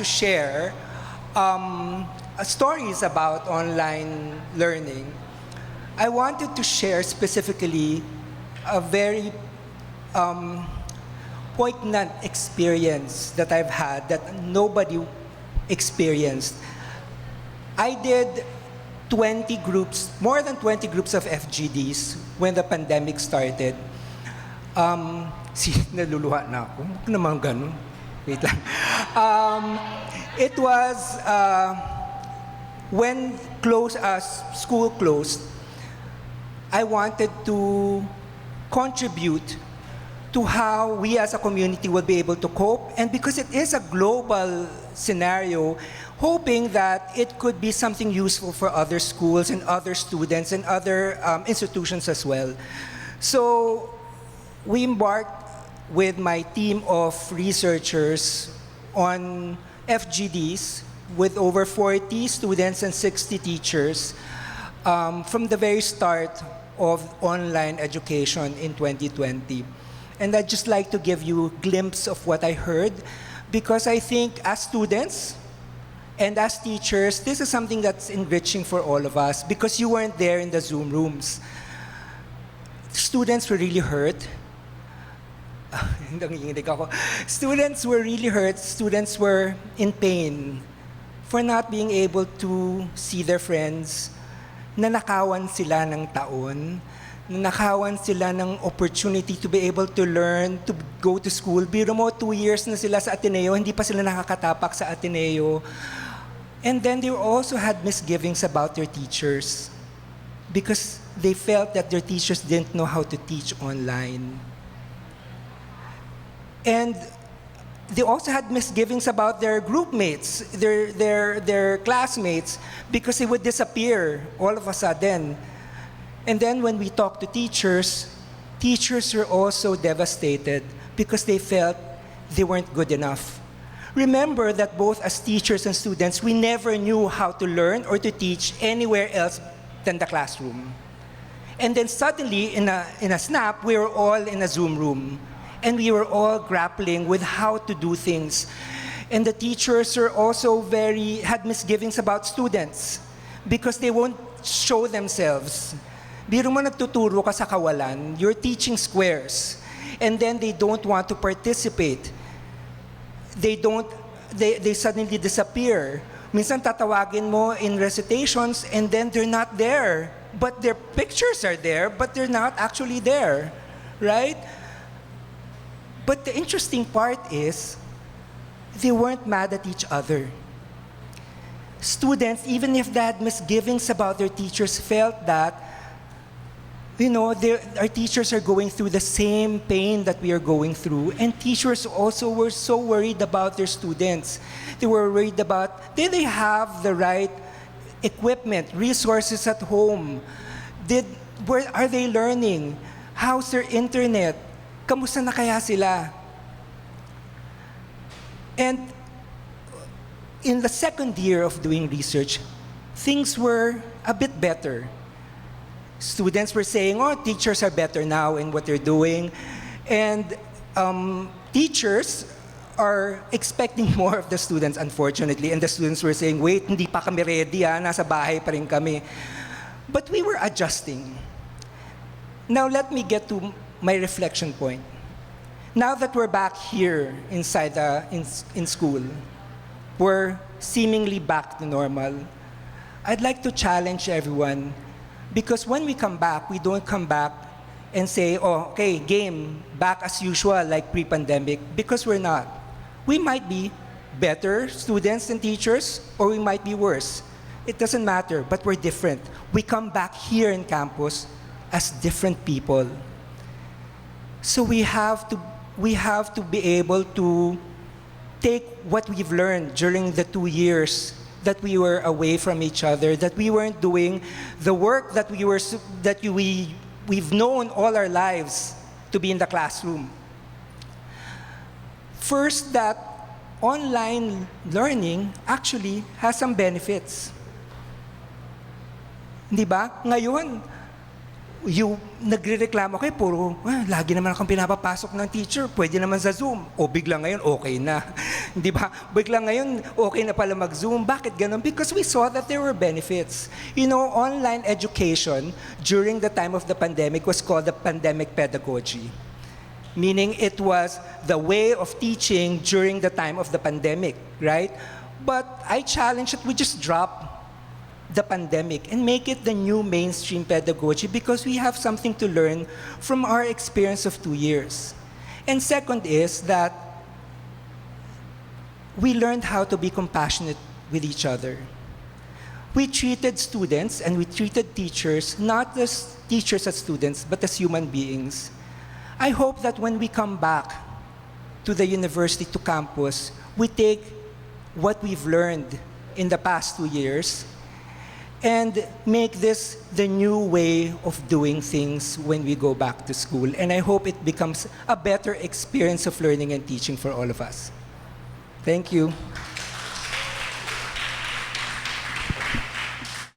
share stories about online learning, I wanted to share specifically a very poignant experience that I've had that nobody experienced. I did 20 groups, more than 20 groups of FGDs when the pandemic started. Naluluha na ako. Huwag naman ganun. Wait lang. It was when school closed, I wanted to contribute to how we as a community will be able to cope. And because it is a global scenario, hoping that it could be something useful for other schools and other students and other institutions as well. So we embarked with my team of researchers on FGDs with over 40 students and 60 teachers from the very start of online education in 2020. And I'd just like to give you a glimpse of what I heard, because I think as students and as teachers, this is something that's enriching for all of us, because you weren't there in the Zoom rooms. Students were really hurt. Students were really hurt. Students were in pain for not being able to see their friends. Nanakawan sila ng taon. Nanakawan sila ng opportunity to be able to learn, to go to school. Biro mo, 2 years na sila sa Ateneo, hindi pa sila nakakatapak sa Ateneo. And then they also had misgivings about their teachers because they felt that their teachers didn't know how to teach online. And they also had misgivings about their group mates, their classmates, because they would disappear all of a sudden. And then when we talked to teachers, teachers were also devastated because they felt they weren't good enough. Remember that both as teachers and students, we never knew how to learn or to teach anywhere else than the classroom. And then suddenly, in a snap, we were all in a Zoom room. And we were all grappling with how to do things. And the teachers were also had misgivings about students because they won't show themselves. Biro mo nagtuturo ka sa kawalan, you're teaching squares, and then they don't want to participate. They suddenly disappear. Minsan tatawagin mo in recitations and then they're not there. But their pictures are there, but they're not actually there, right? But the interesting part is, they weren't mad at each other. Students, even if they had misgivings about their teachers, felt that our teachers are going through the same pain that we are going through. And teachers also were so worried about their students. They were worried about, did they have the right equipment, resources at home? Are they learning? How's their internet? Kamusta na kaya sila? And in the second year of doing research, things were a bit better. Students were saying, teachers are better now in what they're doing. And teachers are expecting more of the students, unfortunately. And the students were saying, wait, hindi pa kami ready, nasa bahay pa rin kami. But we were adjusting. Now let me get to my reflection point. Now that we're back here inside in school, we're seemingly back to normal, I'd like to challenge everyone. Because when we come back, we don't come back and say, okay, game, back as usual, like pre-pandemic, because we're not. We might be better students than teachers, or we might be worse. It doesn't matter, but we're different. We come back here in campus as different people. So we have to be able to take what we've learned during the 2 years that we were away from each other, that we weren't doing the work that we've known all our lives to be in the classroom. First, that online learning actually has some benefits. Di ba? Ngayon, yung nagrereklamo kayo, puro, lagi naman akong pinapapasok ng teacher, pwede naman sa Zoom. O bigla ngayon, okay na. Di ba? Bigla ngayon, okay na pala mag-Zoom. Bakit ganun? Because we saw that there were benefits. You know, online education during the time of the pandemic was called the pandemic pedagogy. Meaning it was the way of teaching during the time of the pandemic, right? But I challenge that we just drop the pandemic and make it the new mainstream pedagogy because we have something to learn from our experience of 2 years. And second is that we learned how to be compassionate with each other. We treated students and we treated teachers not as teachers as students, but as human beings. I hope that when we come back to the university, to campus, we take what we've learned in the past 2 years and make this the new way of doing things when we go back to school. And I hope it becomes a better experience of learning and teaching for all of us. Thank you.